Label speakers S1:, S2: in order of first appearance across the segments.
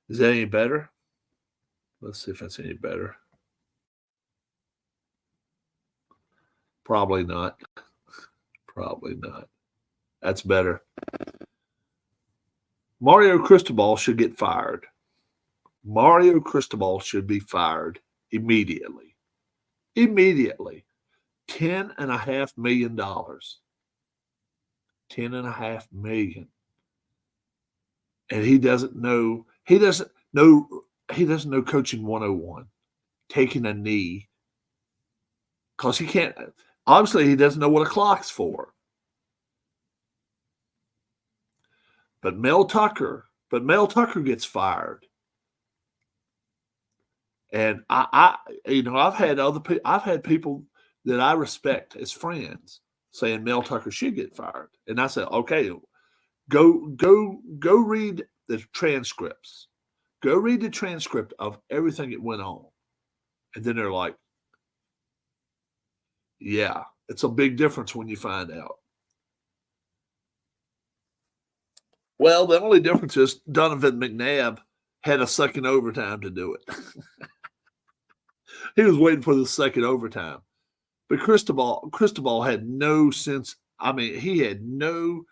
S1: Is that any better? Let's see if that's any better. Probably not. Probably not. That's better. Mario Cristobal should get fired. Mario Cristobal should be fired immediately. Immediately. $10.5 million. $10.5 million. And he doesn't know coaching 101. Taking a knee. Because he can't obviously he doesn't know what a clock's for. But Mel Tucker gets fired. And I've had people that I respect as friends saying Mel Tucker should get fired. And I said, okay, go read the transcripts. Go read the transcript of everything that went on. And then they're like, yeah, it's a big difference when you find out. Well, the only difference is Donovan McNabb had a second overtime to do it. He was waiting for the second overtime. But Cristobal had no sense. I mean, he had no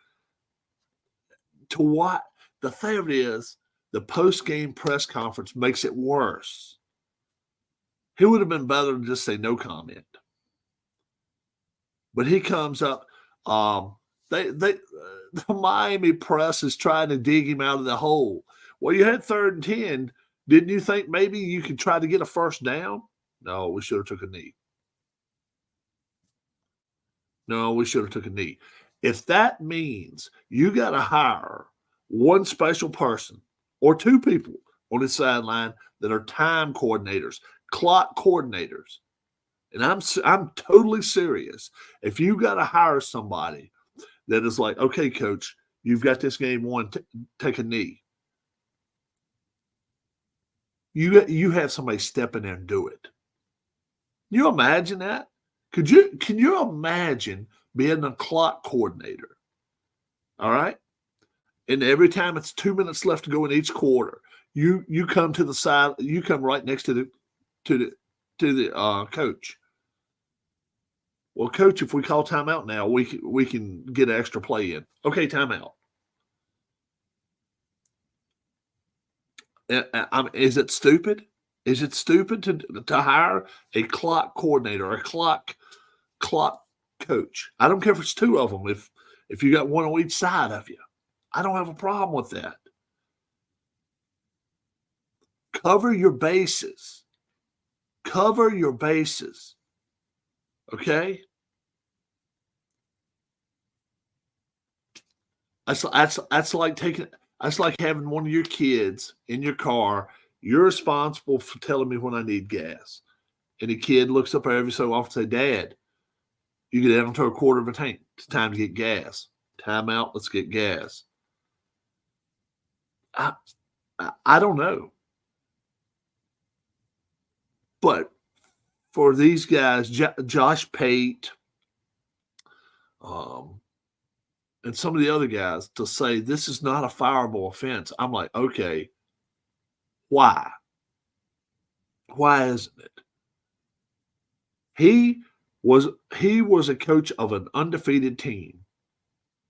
S1: to what the thing of it is, the post-game press conference makes it worse. He would have been better to just say no comment. But he comes up. The Miami press is trying to dig him out of the hole. Well, you had 3rd and 10. Didn't you think maybe you could try to get a first down? No, we should have took a knee. No, we should have took a knee. If that means you got to hire one special person or two people on the sideline that are time coordinators, clock coordinators, and I'm totally serious. If you got to hire somebody that is like, okay, coach, you've got this game won, take a knee. You have somebody step in there and do it. You imagine that? Can you imagine being a clock coordinator? All right. And every time it's 2 minutes left to go in each quarter, you come to the side, you come right next to the coach. Well, coach, if we call timeout now, we can get an extra play in. Okay, timeout. Is it stupid? Is it stupid to hire a clock coordinator or a clock coach? I don't care if it's two of them. If you got one on each side of you, I don't have a problem with that. Cover your bases. Cover your bases. Okay? That's like having one of your kids in your car. You're responsible for telling me when I need gas. And the kid looks up every so often and say, Dad, you get down to a quarter of a tank. It's time to get gas. Time out. Let's get gas. I don't know. But for these guys, Josh Pate, and some of the other guys to say this is not a fireable offense, I'm like, okay, why? Why isn't it? He was a coach of an undefeated team,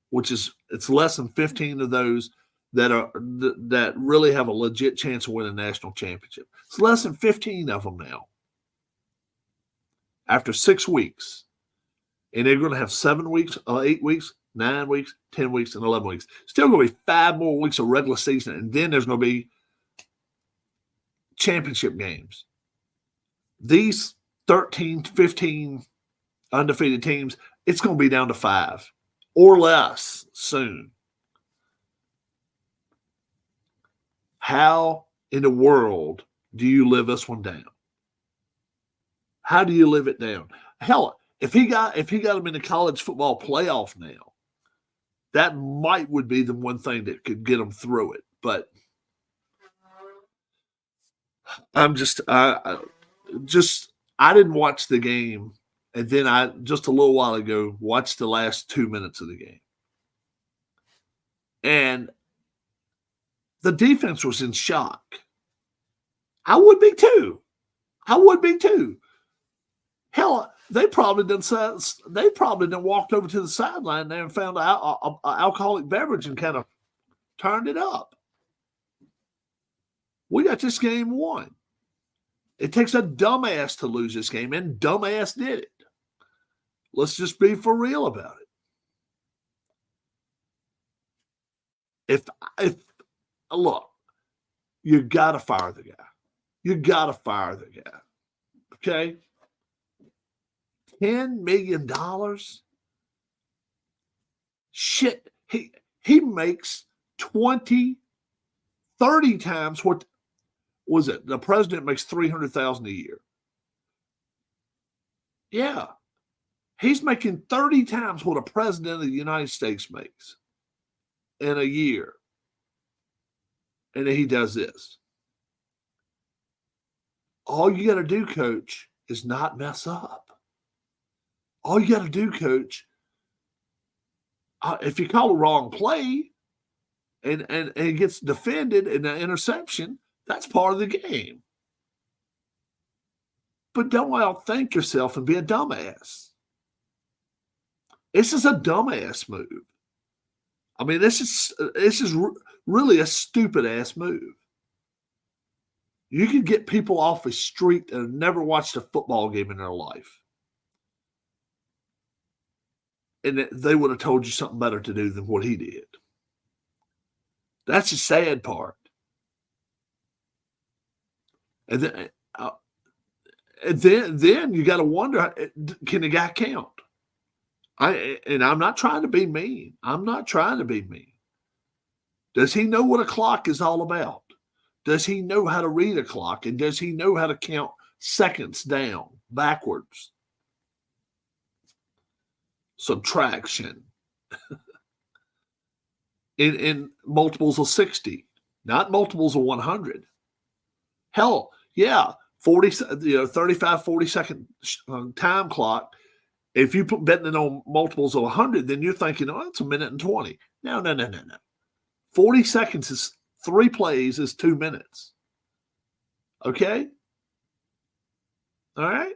S1: which is it's less than 15 of those that really have a legit chance of winning a national championship. It's less than 15 of them now. After 6 weeks, and they're going to have 7 weeks, 8 weeks, 9 weeks, 10 weeks, and 11 weeks. Still going to be 5 more weeks of regular season, and then there's going to be championship games. These 13, 15 undefeated teams, it's going to be down to 5 or less soon. How in the world do you live this one down? How do you live it down? Hell, if he got him in the college football playoff now, that would be the one thing that could get them through it. But I'm I didn't watch the game, and then I just a little while ago watched the last 2 minutes of the game, and The defense was in shock. I would be too. I would be too. Hell, they probably done walked over to the sideline there and found an alcoholic beverage and kind of turned it up. We got this game won. It takes a dumbass to lose this game, and dumbass did it. Let's just be for real about it. If look, you got to fire the guy. You got to fire the guy. Okay? $10 million? Shit. He makes 20, 30 times what was it? The president makes $300,000 a year. Yeah. He's making 30 times what a president of the United States makes in a year. And then he does this. All you got to do, coach, is not mess up. All you got to do, coach, if you call a wrong play and it gets defended in an interception, that's part of the game. But don't outthink yourself and be a dumbass. This is a dumbass move. I mean, this is really a stupid ass move. You could get people off the street that have never watched a football game in their life. And they would have told you something better to do than what he did. That's the sad part. And then you got to wonder, can the guy count? I'm not trying to be mean. I'm not trying to be mean. Does he know what a clock is all about? Does he know how to read a clock? And does he know how to count seconds down, backwards? Subtraction. in multiples of 60, not multiples of 100. Hell, yeah, 35, 40-second time clock. If you put betting it on multiples of 100, then you're thinking, oh, it's a minute and 20. No. 40 seconds is 3 plays is 2 minutes. Okay? All right?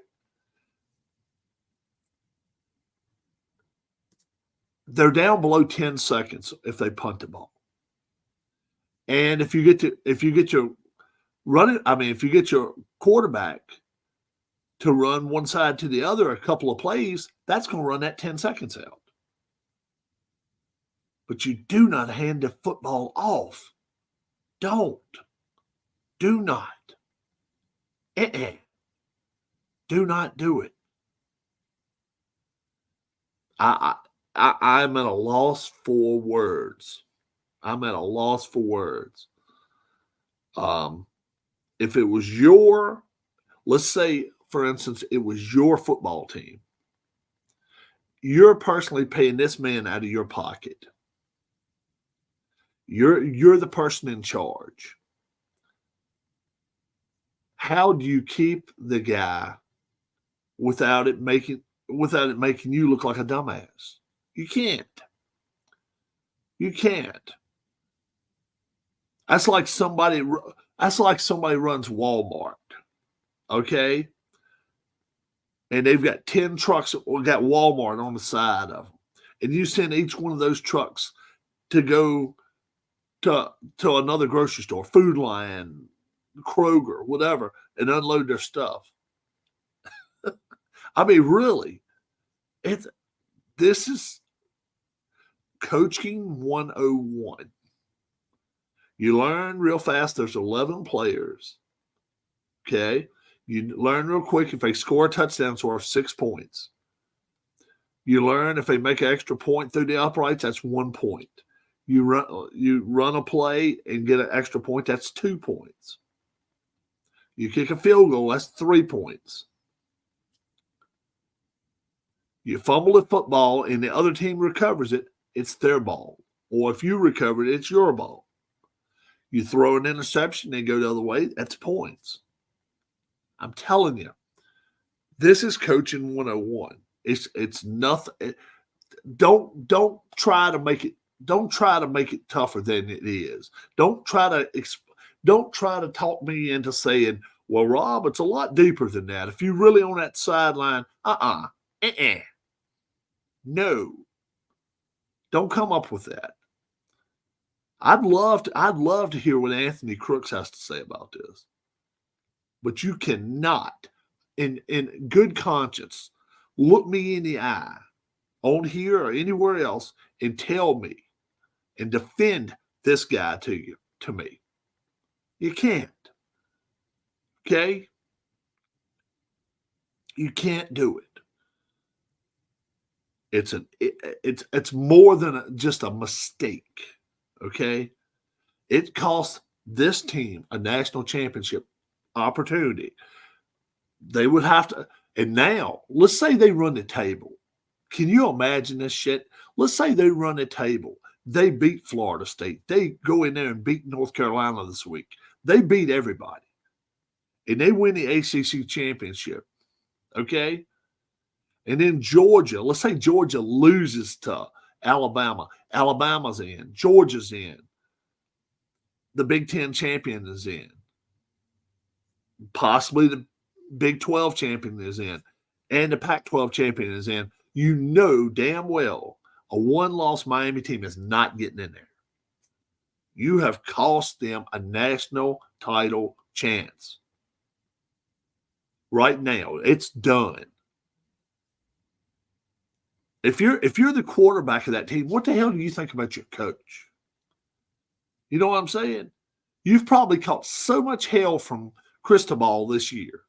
S1: They're down below 10 seconds if they punt the ball. And if you get your quarterback to run one side to the other a couple of plays, that's going to run that 10 seconds out. But you do not hand the football off. Don't. Do not. Do not do it. I'm at a loss for words. I'm at a loss for words. If it was let's say, for instance, it was your football team. You're personally paying this man out of your pocket. You're the person in charge. How do you keep the guy without it making you look like a dumbass? You can't. You can't. That's like somebody runs Walmart, okay? And they've got 10 trucks that got Walmart on the side of them. And you send each one of those trucks to go to another grocery store, Food Lion, Kroger, whatever, and unload their stuff. I mean, really, this is coaching 101. You learn real fast. There's 11 players. Okay. You learn real quick if they score a touchdown, it's worth 6 points. You learn if they make an extra point through the uprights, that's 1 point. You run a play and get an extra point, that's 2 points. You kick a field goal, that's 3 points. You fumble the football and the other team recovers it, it's their ball. Or if you recover it, it's your ball. You throw an interception and go the other way, that's points. I'm telling you, this is coaching 101. It's nothing. Don't try to make it Don't try to make it tougher than it is. Don't try to talk me into saying, well, Rob, it's a lot deeper than that. If you're really on that sideline, no, don't come up with that. I'd love to hear what Anthony Crooks has to say about this. But you cannot, in good conscience, look me in the eye on here or anywhere else and tell me and defend this guy to me. You can't. Okay? You can't do it. It's more than just a mistake. Okay? It cost this team a national championship opportunity. They would have to, and now let's say they run the table. Can you imagine this shit? Let's say they run the table. They beat Florida State. They go in there and beat North Carolina this week. They beat everybody. And they win the ACC championship. Okay? And then Georgia, let's say Georgia loses to Alabama. Alabama's in. Georgia's in. The Big Ten champion is in. Possibly the Big 12 champion is in. And the Pac-12 champion is in. You know damn well a one-loss Miami team is not getting in there. You have cost them a national title chance. Right now, it's done. If you're the quarterback of that team, what the hell do you think about your coach? You know what I'm saying? You've probably caught so much hell from Cristobal this year.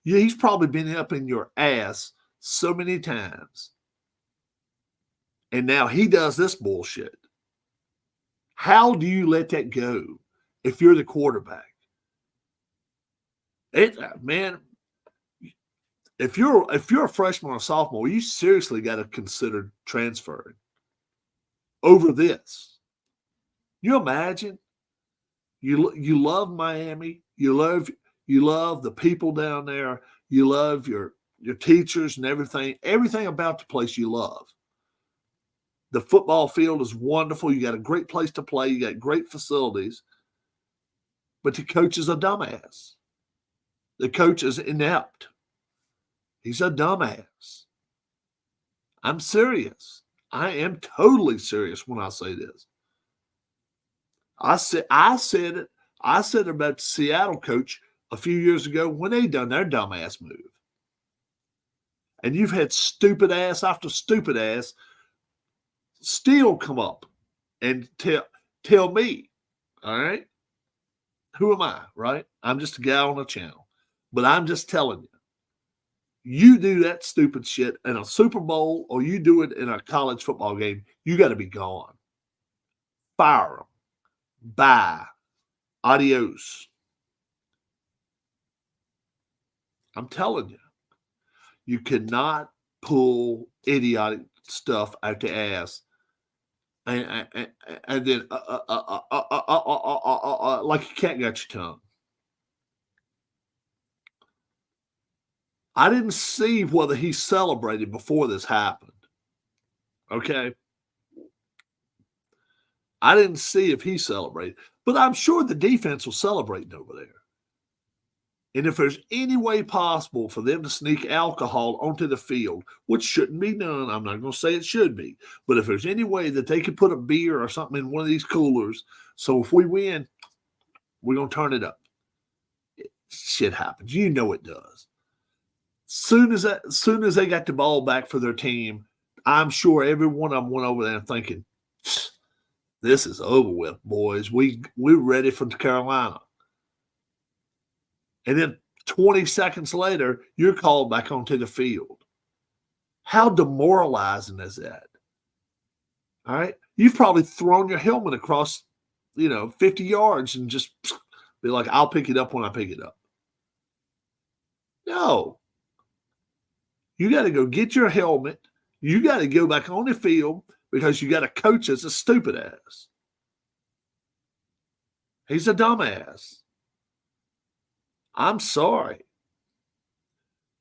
S1: He's probably been up in your ass so many times. And now he does this bullshit. How do you let that go if you're the quarterback? Man, if you're a freshman or sophomore, you seriously got to consider transferring over this. You imagine you love Miami, you love the people down there, you love your teachers and everything about the place you love. The football field is wonderful. You got a great place to play. You got great facilities. But the coach is a dumbass. The coach is inept. He's a dumbass. I'm serious. I am totally serious when I say this. I said it about the Seattle coach a few years ago when they done their dumbass move. And you've had stupid ass after stupid ass still come up and tell me, all right? Who am I, right? I'm just a guy on a channel. But I'm just telling you do that stupid shit in a Super Bowl or you do it in a college football game, you got to be gone. Fire them. Bye. Adios. I'm telling you, you cannot pull idiotic stuff out the ass and then like you can't got your tongue. I didn't see whether he celebrated before this happened. Okay. I didn't see if he celebrated, but I'm sure the defense was celebrating over there. And if there's any way possible for them to sneak alcohol onto the field, which shouldn't be done, I'm not going to say it should be, but if there's any way that they could put a beer or something in one of these coolers, so if we win, we're going to turn it up. Shit happens. You know it does. Soon as they got the ball back for their team, I'm sure every one of them went over there thinking, this is over with, boys. We're ready for Carolina. And then 20 seconds later, you're called back onto the field. How demoralizing is that? All right? You've probably thrown your helmet across, 50 yards and just be like, I'll pick it up when I pick it up. No. You got to go get your helmet. You got to go back on the field because you got a coach that's a stupid ass. He's a dumbass. I'm sorry.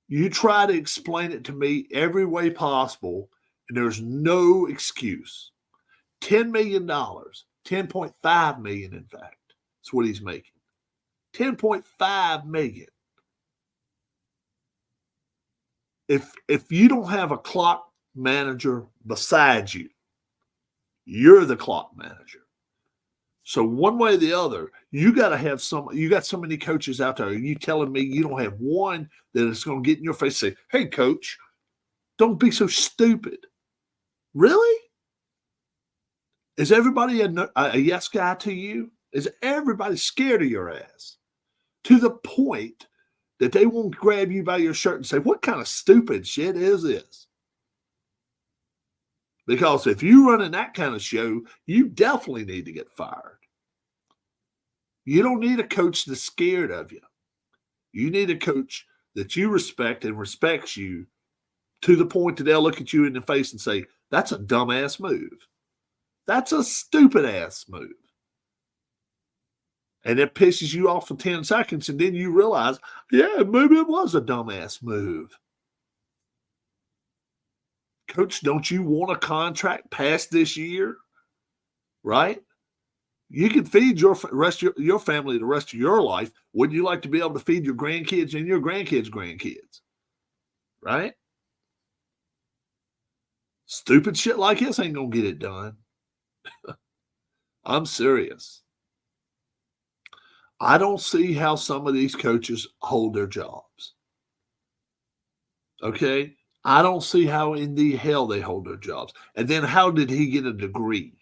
S1: You try to explain it to me every way possible, and there's no excuse. $10 million, $10.5 million, in fact. That's what he's making. $10.5 million. If you don't have a clock manager beside you, you're the clock manager. So one way or the other, you got to have some. You got so many coaches out there. Are you telling me you don't have one that is going to get in your face and say, "Hey, coach, don't be so stupid"? Really? Is everybody a yes guy to you? Is everybody scared of your ass to the point that they won't grab you by your shirt and say, "What kind of stupid shit is this?" Because if you run in that kind of show, you definitely need to get fired. You don't need a coach that's scared of you. You need a coach that you respect and respects you to the point that they'll look at you in the face and say, "That's a dumbass move. That's a stupid ass move." And it pisses you off for 10 seconds, and then you realize, yeah, maybe it was a dumbass move. Coach, don't you want a contract past this year? Right? You can feed your family the rest of your life. Wouldn't you like to be able to feed your grandkids and your grandkids' grandkids? Right? Stupid shit like this ain't going to get it done. I'm serious. I don't see how some of these coaches hold their jobs. Okay? I don't see how in the hell they hold their jobs. And then how did he get a degree?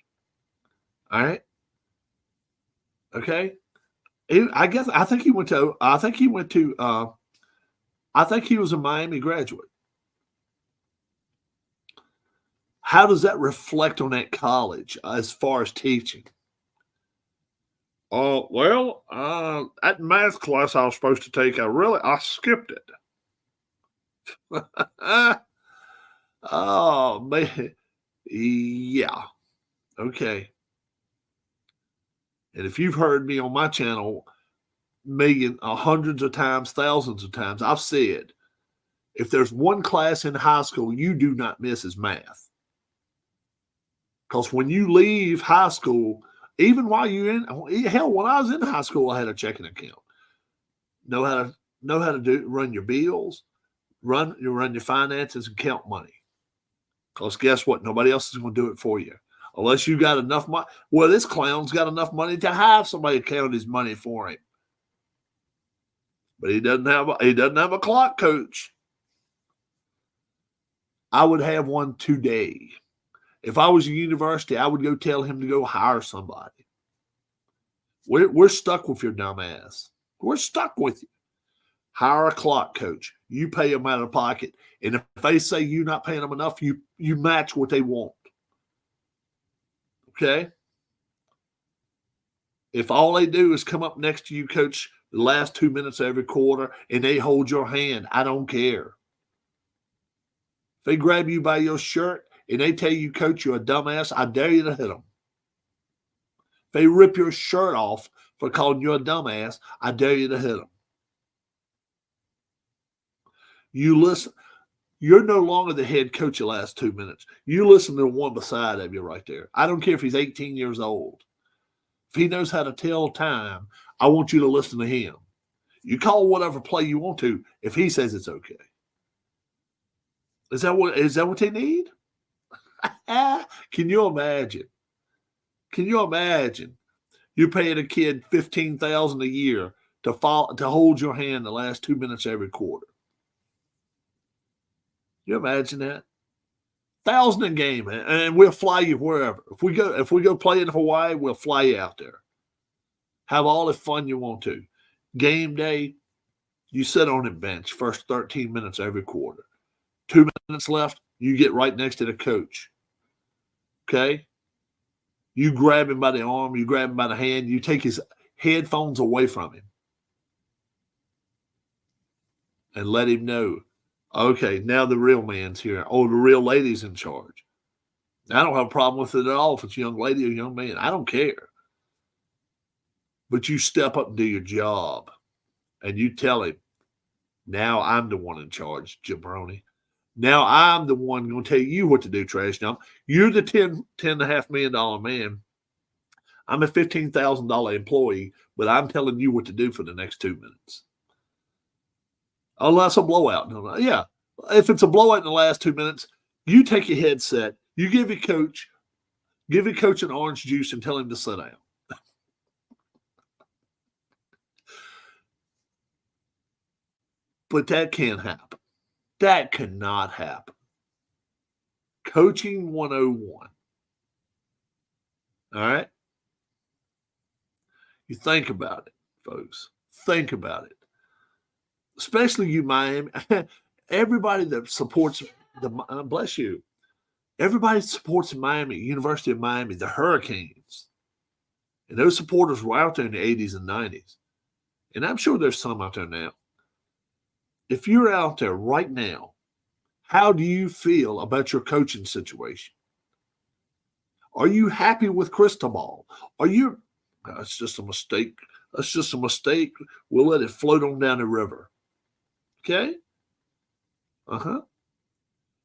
S1: All right? Okay? I think he was a Miami graduate. How does that reflect on that college as far as teaching? That math class I was supposed to take, I skipped it. Oh, man. Yeah. Okay. And if you've heard me on my channel hundreds of times, thousands of times, I've said, if there's one class in high school you do not miss is math. Because when you leave high school, even while you're in, hell, when I was in high school, I had a checking account. Know how to run your bills, run your finances, and count money. Because guess what? Nobody else is going to do it for you. Unless you got enough money. Well, this clown's got enough money to have somebody count his money for him. But he doesn't have a clock coach. I would have one today. If I was a university, I would go tell him to go hire somebody. We're stuck with your dumb ass. We're stuck with you. Hire a clock coach. You pay them out of pocket. And if they say you're not paying them enough, you match what they want. Okay? If all they do is come up next to you, coach, the last 2 minutes of every quarter, and they hold your hand, I don't care. If they grab you by your shirt and they tell you, coach, you're a dumbass, I dare you to hit them. If they rip your shirt off for calling you a dumbass, I dare you to hit them. You listen. You're no longer the head coach the last 2 minutes. You listen to the one beside of you right there. I don't care if he's 18 years old. If he knows how to tell time, I want you to listen to him. You call whatever play you want to if he says it's okay. Is that what they need? Can you imagine? Can you imagine? You're paying a kid $15,000 a year to hold your hand the last 2 minutes every quarter. You imagine that? $1,000 a game, and we'll fly you wherever. If we go play in Hawaii, we'll fly you out there. Have all the fun you want to. Game day, you sit on the bench first 13 minutes every quarter. 2 minutes left, you get right next to the coach. Okay? You grab him by the arm, you grab him by the hand, you take his headphones away from him and let him know, okay, now the real man's here. Oh, the real lady's in charge. I don't have a problem with it at all if it's a young lady or a young man. I don't care. But you step up and do your job. And you tell him, now I'm the one in charge, jabroni. Now I'm the one going to tell you what to do, Trash. Now, you're the $10.5 million man. I'm a $15,000 employee, but I'm telling you what to do for the next 2 minutes. Unless a blowout. No, yeah. If it's a blowout in the last 2 minutes, you take your headset, you give your coach an orange juice and tell him to sit down. But that can't happen. That cannot happen. Coaching 101. All right? You think about it, folks. Think about it. Especially you, Miami. Everybody that supports bless you. Everybody supports Miami, University of Miami, the Hurricanes. And those supporters were out there in the 80s and 90s. And I'm sure there's some out there now. If you're out there right now, how do you feel about your coaching situation? Are you happy with Cristobal? Are you, it's just a mistake. That's just a mistake. We'll let it float on down the river. Okay? Uh-huh.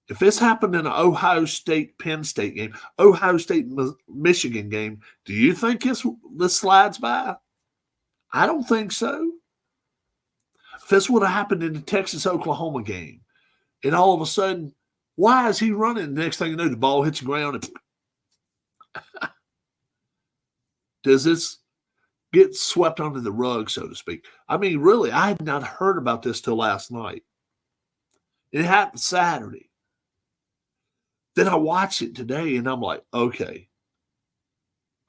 S1: If this happened in an Ohio State-Penn State game, Ohio State-Michigan game, do you think this slides by? I don't think so. If this would have happened in the Texas-Oklahoma game, and all of a sudden, why is he running? The next thing you know, the ball hits the ground. And does this get swept under the rug, so to speak? I mean, really, I had not heard about this till last night. It happened Saturday. Then I watched it today, and I'm like, okay,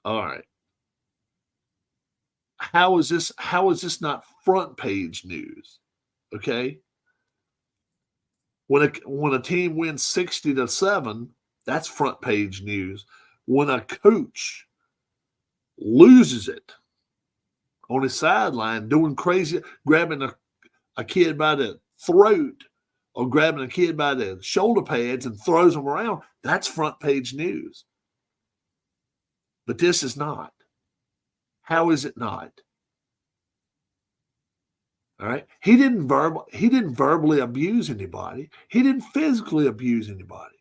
S1: all right. How is this not front page news? Okay. When a team wins 60-7, that's front page news. When a coach loses it on his sideline, doing crazy, grabbing a kid by the throat or grabbing a kid by the shoulder pads and throws them around, that's front page news. But this is not. How is it not? All right. He didn't verbally abuse anybody. He didn't physically abuse anybody.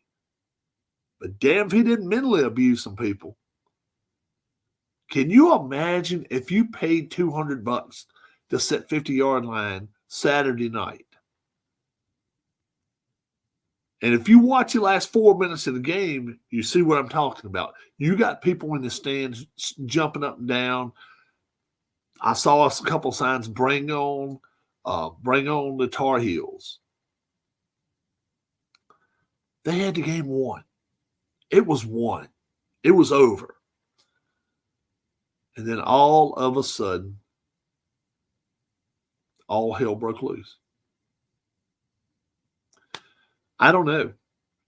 S1: But damn if he didn't mentally abuse some people. Can you imagine if you paid $200 to set 50-yard line Saturday night? And if you watch the last 4 minutes of the game, you see what I'm talking about. You got people in the stands jumping up and down. I saw a couple signs, bring on the Tar Heels. They had the game won. It was won. It was over. And then all of a sudden, all hell broke loose. I don't know.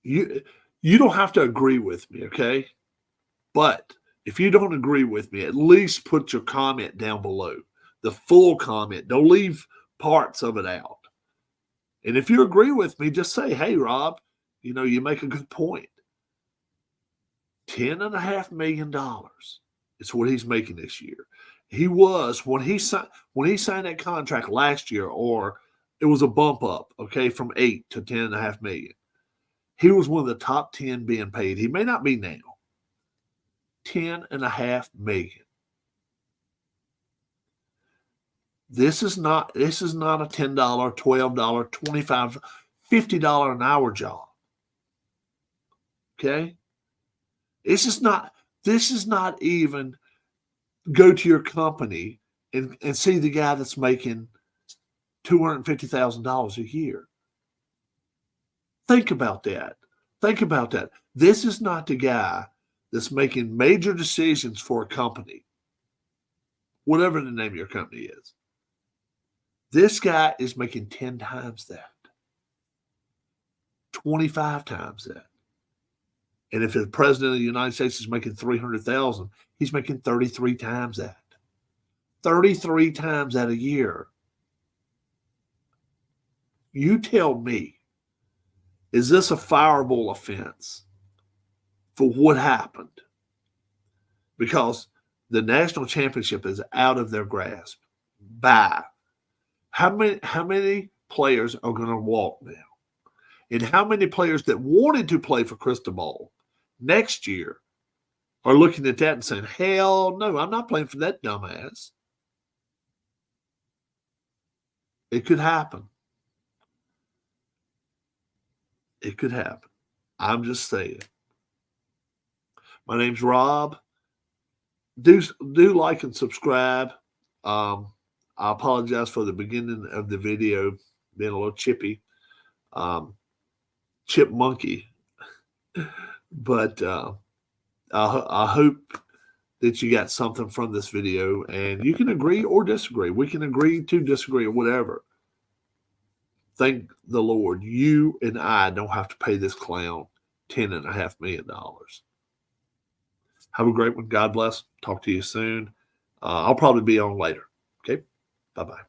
S1: You don't have to agree with me, okay? But if you don't agree with me, at least put your comment down below. The full comment. Don't leave parts of it out. And if you agree with me, just say, hey, Rob, you make a good point. $10.5 million is what he's making this year. He was, when he signed that contract last year, or it was a bump up, okay, from 8 to $10.5 million. He was one of the top 10 being paid. He may not be now. $10.5 million. This is not a $10, $12, $25, $50 an hour job. Okay? This is not even go to your company and see the guy that's making $250,000 a year. Think about that. This is not the guy that's making major decisions for a company, whatever the name of your company is. This guy is making 10 times that, 25 times that. And if the president of the United States is making $300,000, he's making 33 times that. 33 times that a year. You tell me, is this a fireable offense for what happened? Because the national championship is out of their grasp. Bye. How many players are going to walk now? And how many players that wanted to play for Cristobal next year are looking at that and saying, hell no, I'm not playing for that dumbass. It could happen. It could happen. I'm just saying. My name's Rob. Do like and subscribe. I apologize for the beginning of the video being a little chippy, chipmunky, but I hope that you got something from this video, and you can agree or disagree. We can agree to disagree or whatever. Thank the Lord, you and I don't have to pay this clown $10.5 million. Have a great one. God bless. Talk to you soon. I'll probably be on later. Okay. Bye-bye.